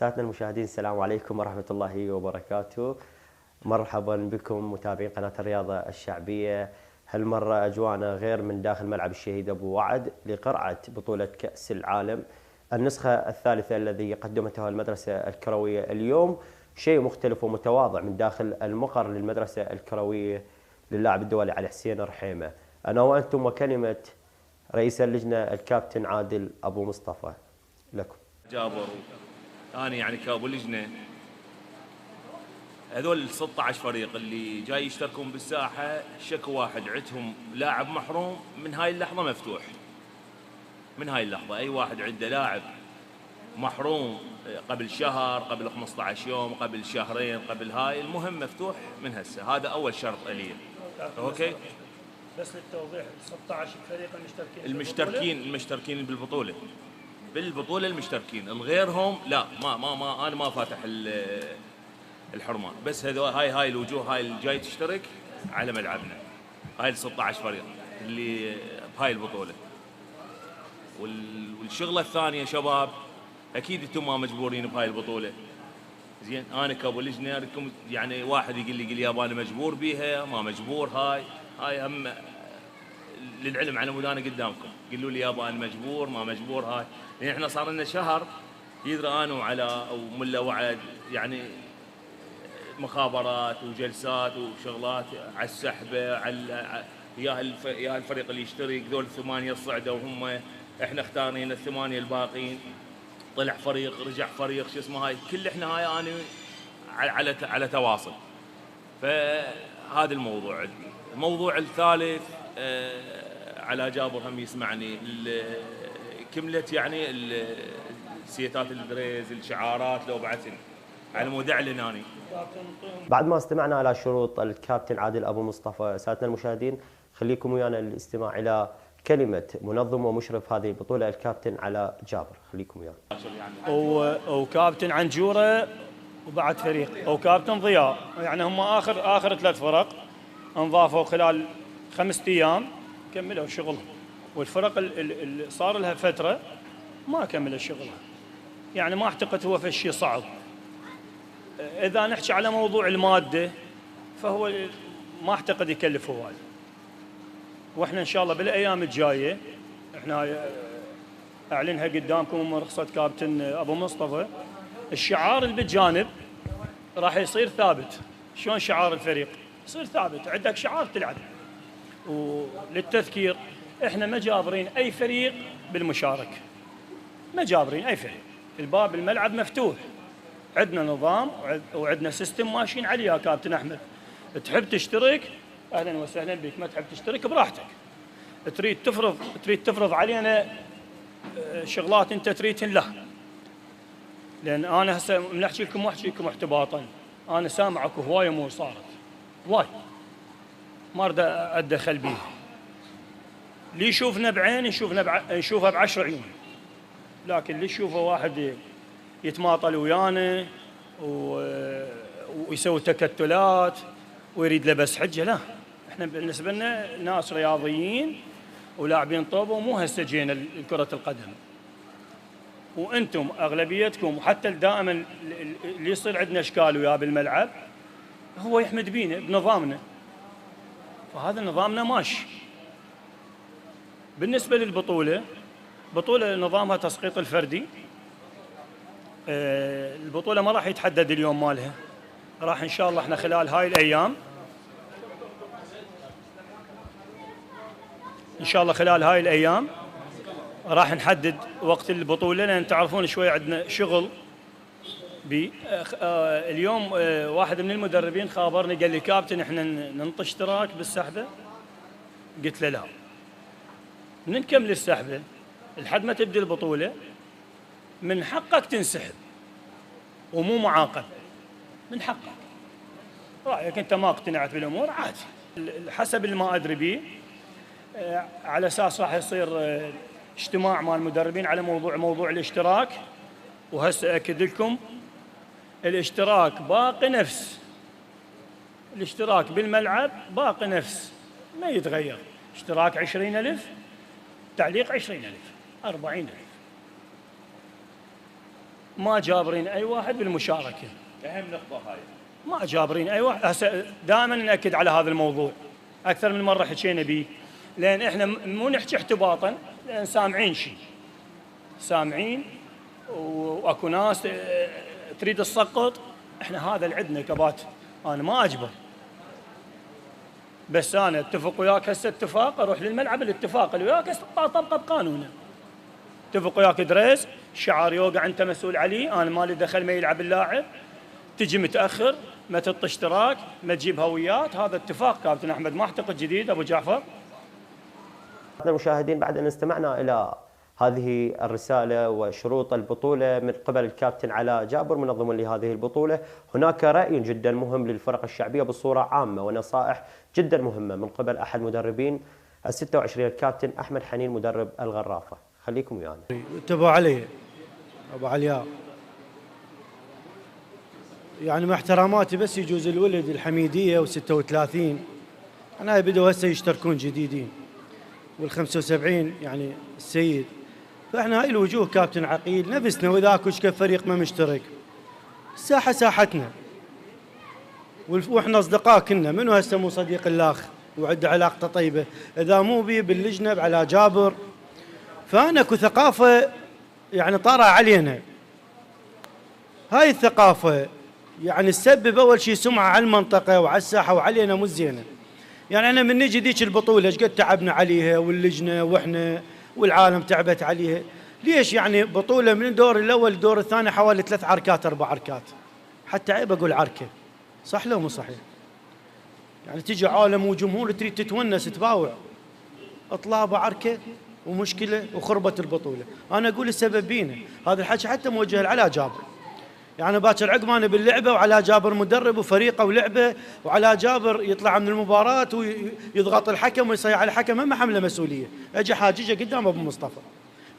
سادتنا المشاهدين، السلام عليكم ورحمة الله وبركاته. مرحبا بكم متابعين قناة الرياضة الشعبية. هالمرة أجوانا غير من داخل ملعب الشهيد أبو وعد لقرعة بطولة كأس العالم النسخة الثالثة الذي قدمتها المدرسة الكروية اليوم. شيء مختلف ومتواضع من داخل المقر للمدرسة الكروية للاعب الدولي علي حسين رحيمة. أنا وأنتم وكلمة رئيس اللجنة الكابتن عادل أبو مصطفى لكم. جابر أنا يعني كابو لجنة، هذول 16 فريق اللي جاي يشتركون بالساحة شكو واحد، عندهم لاعب محروم من هاي اللحظة مفتوح. من هاي اللحظة أي واحد عنده لاعب محروم قبل شهر، قبل 15 يوم، قبل شهرين، قبل هاي، المهم مفتوح من هسه. هذا أول شرط لي. أوكي، بس للتوضيح 16 فريق المشتركين بالبطولة المشتركين، الغيرهم لا، ما أنا ما فاتح الحرمان، بس هاي الوجوه هاي اللي جاي تشترك على ملعبنا، هاي ال 16 فريق اللي بهاي البطولة. والشغلة الثانية شباب، أكيد أنتم ما مجبورين بهاي البطولة. زين، أنا كابو لجنة أريدكم، يعني واحد يقول لي يابا أنا مجبور بيها، ما مجبور. هاي هم للعلم على مود أنا قدامكم، قولوا لي يابا أنا مجبور ما مجبور. هاي يعني إحنا صار لنا شهر يدري أنا وعلى أو ملا وعد، يعني مخابرات وجلسات وشغلات على السحبة، على يا الفريق اللي يشترك، ذول 8 صعدوا وهم احنا اختارين الثمانية الباقين، طلع فريق رجع فريق، شو اسمه، هاي كل احنا هاي انا على تواصل. فهذا الموضوع عندي. الموضوع الثالث على جابر هم يسمعني، كملت يعني السيتات الدريز الشعارات لو بعثن على مود اعلن اني. بعد ما استمعنا على شروط الكابتن عادل أبو مصطفى، سادتنا المشاهدين خليكم ويانا الاستماع إلى كلمة منظم ومشرف هذه البطولة الكابتن على جابر. خليكم ويانا. وكابتن عنجورة وبعد فريق وكابتن ضياء، يعني هم آخر 3 فرق انضافوا خلال 5 أيام كملوا شغلهم، والفرق اللي صار لها فترة ما كملوا شغلها. يعني ما اعتقد هو في شيء صعب. إذا نحكي على موضوع المادة فهو ما اعتقد يكلف هواي، واحنا ان شاء الله بالايام الجايه احنا اعلنها قدامكم من رخصه كابتن ابو مصطفى. الشعار اللي بالجانب راح يصير ثابت. شلون شعار الفريق يصير ثابت؟ عندك شعار تلعب. وللتذكير احنا ما جابرين اي فريق بالمشاركه، ما جابرين اي فريق، الباب الملعب مفتوح، عندنا نظام وعندنا سيستم ماشيين عليه يا كابتن احمد. تحب تشترك اهلا وسهلا بك، ما تحب تشترك براحتك. تريد تفرض علينا شغلات انت تريدهن، لا، لان انا هسه من احكي لكم احتباطا، انا سامعك هواي امور صارت هواي ما اريد اتدخل بيها. اللي يشوفنا بعين نشوفها ب10 عيون، لكن اللي يشوفه واحد يتماطل ويانا ويسوي تكتلات ويريد لبس حجه، لا، احنا بالنسبه لنا ناس رياضيين ولاعبين طوبه، ومو هسه جينا لكره القدم. وانتم اغلبيتكم وحتى دائما اللي يصير عندنا اشكال وياه بالملعب هو يحمد بينا بنظامنا، فهذا نظامنا ماشي. بالنسبه للبطوله، بطوله نظامها تسقيط الفردي. البطوله ما راح يتحدد اليوم مالها، راح ان شاء الله احنا خلال هاي الايام ان شاء الله خلال هاي الايام راح نحدد وقت البطوله، لان تعرفون شوي عندنا شغل. اليوم واحد من المدربين خابرني قال لي كابتن احنا ننطي اشتراك بالسحبه. قلت له لا، من نكمل السحبه لحد ما تبدي البطوله من حقك تنسحب ومو معاقب، من حقك. رايك انت ما اقتنعت بالامور عادي، حسب اللي ما ادري بيه. على اساس راح يصير اجتماع مع المدربين على موضوع الاشتراك، وهسه اكد لكم الاشتراك باقي نفس الاشتراك بالملعب، باقي نفس ما يتغير. اشتراك 20,000، تعليق 20,000، 40,000. ما جابرين اي واحد بالمشاركه. اهم نقطه هاي، ما جابرين اي واحد. هسه دائما ناكد على هذا الموضوع، اكثر من مره حكينا به، لان احنا مو نحكي احتباطا، لان سامعين شيء، سامعين واكو ناس تريد تسقط. احنا هذا اللي عندنا كبات، انا ما اجبر، بس انا اتفق وياك هسه اتفاق، اروح للملعب الاتفاق اللي وياك طبقه بقانونه. اتفق وياك دريس، شعار يوقع انت مسؤول عليه، انا مالي دخل ما يلعب اللاعب، تجي متاخر ما تعطي اشتراك ما تجيب هويات، هذا اتفاق كابتن احمد، ما اعتقد جديد ابو جعفر. المشاهدين بعد ان استمعنا الى هذه الرسالة وشروط البطولة من قبل الكابتن علاء جابر منظم لهذه البطولة، هناك رأي جدا مهم للفرق الشعبية بصورة عامة ونصائح جدا مهمة من قبل أحد مدربين ال26 الكابتن أحمد حنين مدرب الغرافة. خليكم ويانا. انتبهوا علي أبو علياء، يعني مع احتراماتي بس يجوز الولد الحميدية و36 أنا بدوا هسه يشتركون جديدين، وال75 يعني السيد، فاحنا هاي الوجوه كابتن عقيل نفسنا، وذاك وش كيف فريق ما مشترك. الساحه ساحتنا واحنا اصدقاء كنا، منو هسه مو صديق الاخ وعنده علاقته طيبه؟ اذا مو بي باللجنه على جابر، فانا اكو ثقافه يعني طارئه علينا. هاي الثقافه يعني تسبب اول شيء سمعه على المنطقه وعلى الساحه وعلينا مو زينه. يعني انا من نجي ذيك البطوله ايش قد تعبنا عليها، واللجنه واحنا والعالم تعبت عليها. ليش يعني بطوله من الدور الاول للدور الثاني حوالي 3 عركات 4 عركات، حتى عيب اقول عركه، صح لو مو صحيح؟ يعني تجي عالم وجمهور تريد تتونس تباوع، اطلع بعركه ومشكله وخربت البطوله. انا اقول السبب بينا، هذا الحكي حتى موجه لعلاء جابر. يعني باكر عقب انا باللعبه وعلى جابر مدرب وفريقه ولعبه، وعلى جابر يطلع من المباراه ويضغط الحكم ويصيح على الحكم، ما حمله مسؤوليه، اجى حاججه قدام ابو مصطفى.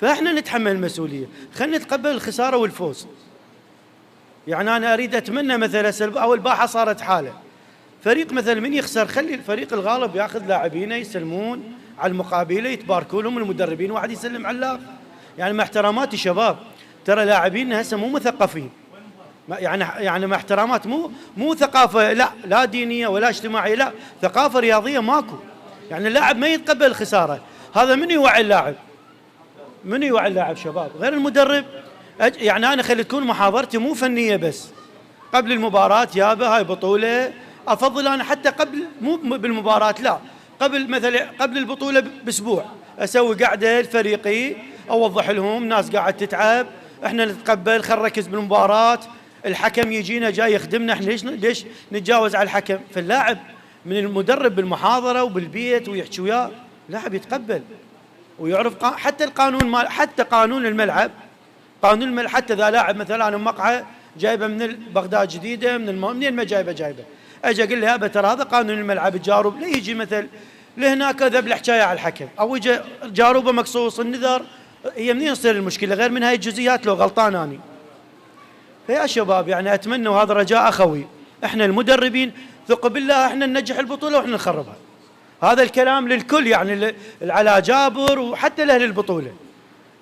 فاحنا نتحمل المسؤوليه، خلينا نتقبل الخساره والفوز. يعني انا اريد اتمنى مثلا او الباحه صارت حاله، فريق مثلا من يخسر خلي الفريق الغالب ياخذ لاعبينه يسلمون على المقابله، يتباركوا لهم المدربين، واحد يسلم على الاخر. يعني مع احتراماتي شباب، ترى لاعبيننا هسه مو مثقفين، يعني مع احترامات مو ثقافه لا دينيه ولا اجتماعيه، لا ثقافه رياضيه ماكو. يعني اللاعب ما يتقبل الخساره، هذا من يوعي اللاعب؟ من يوعي اللاعب شباب غير المدرب؟ يعني انا خلي تكون محاضرتي مو فنيه بس، قبل المباراه يابا هاي بطوله، افضل انا حتى قبل مو بالمباراه، لا قبل مثلا قبل البطوله باسبوع اسوي قعده الفريقي، اوضح لهم ناس قاعد تتعب، احنا نتقبل، خل نركز بالمباراه، الحكم يجينا جاي يخدمنا، احنا ليش نتجاوز على الحكم؟ فاللاعب من المدرب بالمحاضره وبالبيت ويحكي وياه، لاعب يتقبل ويعرف حتى القانون مال، حتى قانون الملعب، حتى اذا لاعب مثلا انا مقعه جايبه من بغداد جديده منين ما جايبه، اجي اقول له يابا ترى هذا قانون الملعب، الجاروب لا يجي مثل لهناك ذب الحكايه على الحكم، او يجي جاروبه مقصوص النذر، هي منين تصير المشكله غير من هاي الجزئيات لو غلطان اني. فيا شباب يعني اتمنى، وهذا رجاء اخوي، احنا المدربين ثق بالله احنا ننجح البطوله واحنا نخربها. هذا الكلام للكل، يعني على جابر وحتى لاهل البطوله.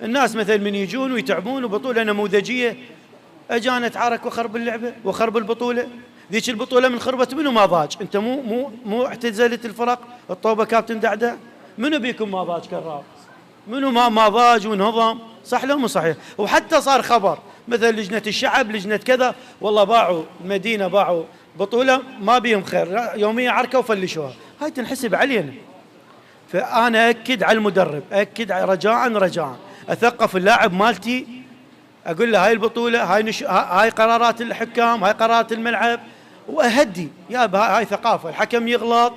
الناس مثل من يجون ويتعبون وبطوله نموذجيه، اجانا اتعارك وخرب اللعبه وخرب البطوله. ذيك البطوله من خربت منو ما ضاج؟ انت مو اعتزلت الفرق الطوبه كابتن دعده؟ منو بيكم ما ضاج كراب؟ منو ما ضاج وانهضم؟ صح لو مو صحيح؟ وحتى صار خبر مثل لجنه الشعب لجنه كذا، والله باعوا المدينه باعوا بطوله ما بيهم خير، يوميه عركه وفلشوها، هاي تنحسب علينا. فانا اكد على المدرب، اكد رجاء اثقف اللاعب مالتي، اقول له هاي البطوله، هاي قرارات الحكام، هاي قرارات الملعب، واهدي يا هاي ثقافه، الحكم يغلط،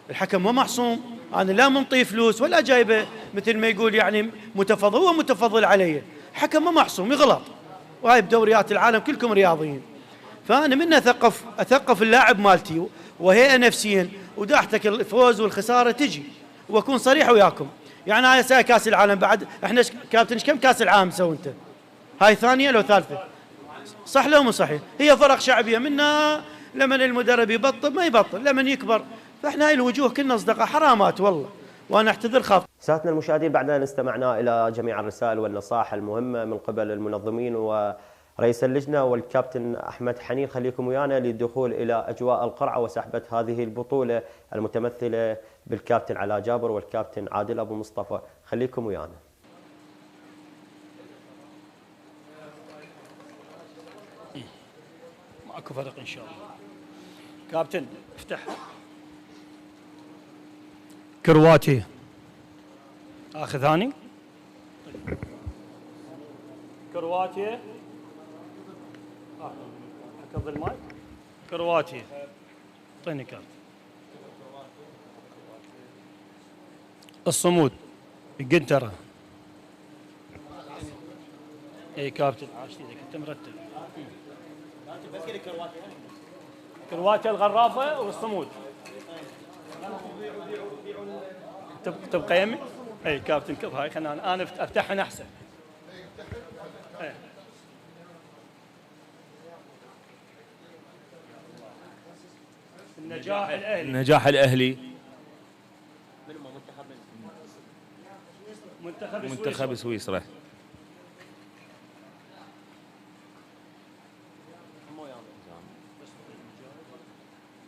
الحكم ما معصوم، انا لا منطيه فلوس ولا جايبه مثل ما يقول يعني متفضل، هو متفضل علي، الحكم ما معصوم يغلط، وهاي بدوريات العالم كلكم رياضيين. فانا من اثقف اللاعب مالتي وهيئه نفسيا، وداحتك الفوز والخساره تجي، واكون صريح وياكم. يعني هاي ساعه كاس العالم بعد، احنا كابتن كم كاس العالم سوي انت؟ هاي ثانيه لو ثالثه؟ صح لو مو صحيح؟ هي فرق شعبيه، منا لمن المدرب يبطل ما يبطل، لمن يكبر. فاحنا هاي الوجوه كنا اصدقاء، حرامات والله، وانا اعتذر خاف. سادتنا المشاهدين، بعد ان استمعنا الى جميع الرسائل والنصائح المهمه من قبل المنظمين رئيس اللجنة والكابتن أحمد حنين، خليكم ويانا للدخول إلى أجواء القرعة وسحبة هذه البطولة المتمثلة بالكابتن علاء جابر والكابتن عادل أبو مصطفى. خليكم ويانا. ماكو فرق ان شاء الله. كابتن افتح. كرواتي اخذ ثاني. كرواتيا حكظ الماي. كرواتيا اعطيني كارت. الصمود القنترة. اي كابتن عاش ايدك انت مرتب. كرواتيا الغرافة والصمود. تبقى يمي؟ اي كابتن كف هاي خلنا انا افتحها احسن. اي النجاح الاهلي. النجاح الاهلي. منتخب سويسرا.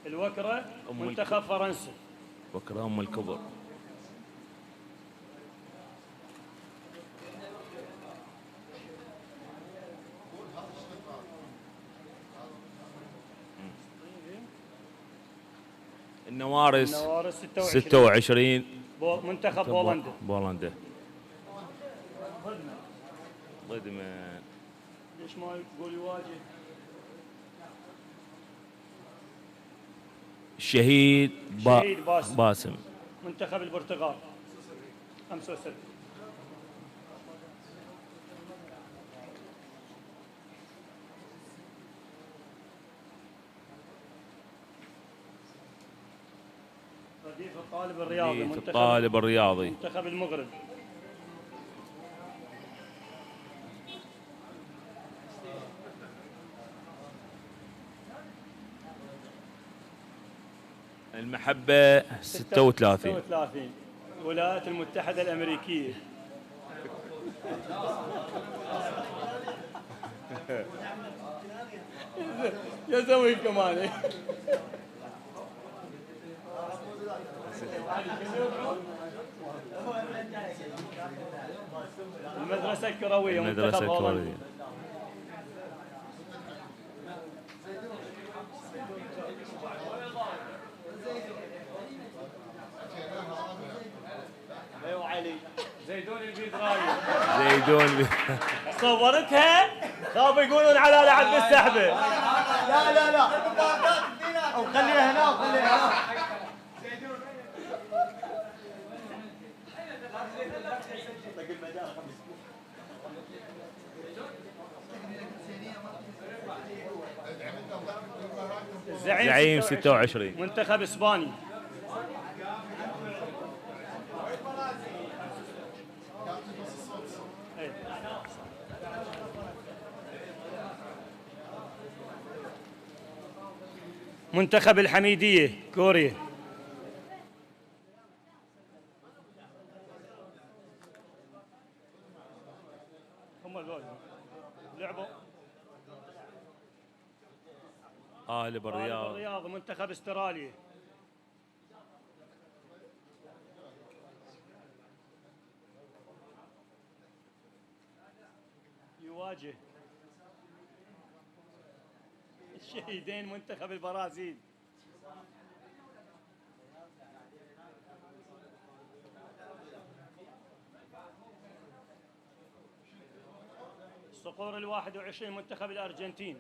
الوكرة منتخب فرنسا. وكرة أم الكبر. النوارس 26. منتخب بولندا. بولندا. ضدمن. ليش ما يقول يواجه؟ الشهيد باسم. منتخب البرتغال 65. رديف الطالب الرياضي. الطالب الرياضي. منتخب المغرب. المحبة 36. الولايات المتحدة الأمريكية. يسوي كمان. المدرسة الكروية. المدرسة الكروية. زيدون البيضراوي. زيدون صورتها خافوا يقولون على لعب بالسحبة. لا او خليها هنا وخليها هنا. زعيم 26. منتخب اسباني. منتخب الحميدية كوريا. هم الجول لعبوا. قالب الرياض. منتخب استراليا. يواجه الشهيدين منتخب البرازيل. الصقور 21 منتخب الأرجنتين.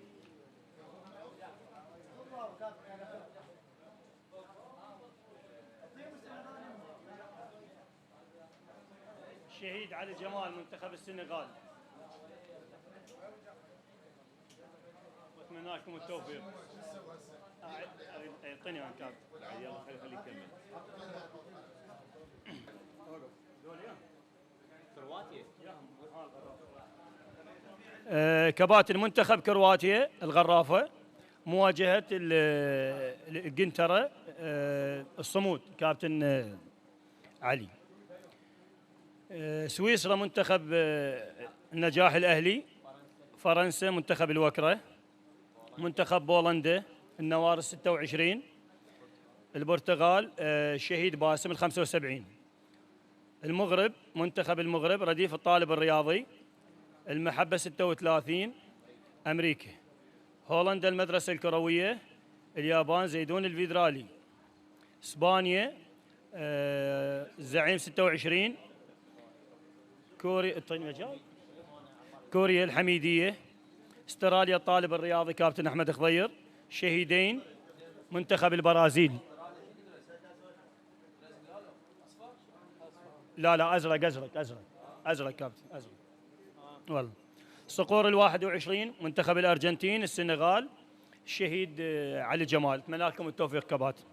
الشهيد علي جمال منتخب السنغال. اتمنى لكم التوفيق. اعطيني عن كاب. يلا خليه يكمل. كباتن منتخب كرواتيا الغرافة مواجهة القنترة الصمود كابتن علي. سويسرا منتخب النجاح الأهلي فرنسا منتخب الوكرة. منتخب بولندا النوار 26. البرتغال الشهيد باسم 75. المغرب منتخب المغرب رديف الطالب الرياضي المحبة 36. أمريكا. هولندا المدرسة الكروية. اليابان زيدون الفيدرالي. إسبانيا الزعيم 26. كوريا الحميدية. استراليا الطالب الرياضي كابتن أحمد خضير. شهيدين منتخب البرازيل. لا أزرق كابتن أزرق والله. صقور 21 منتخب الأرجنتين. السنغال الشهيد علي جمال. أتمنى لكم التوفيق كباتن.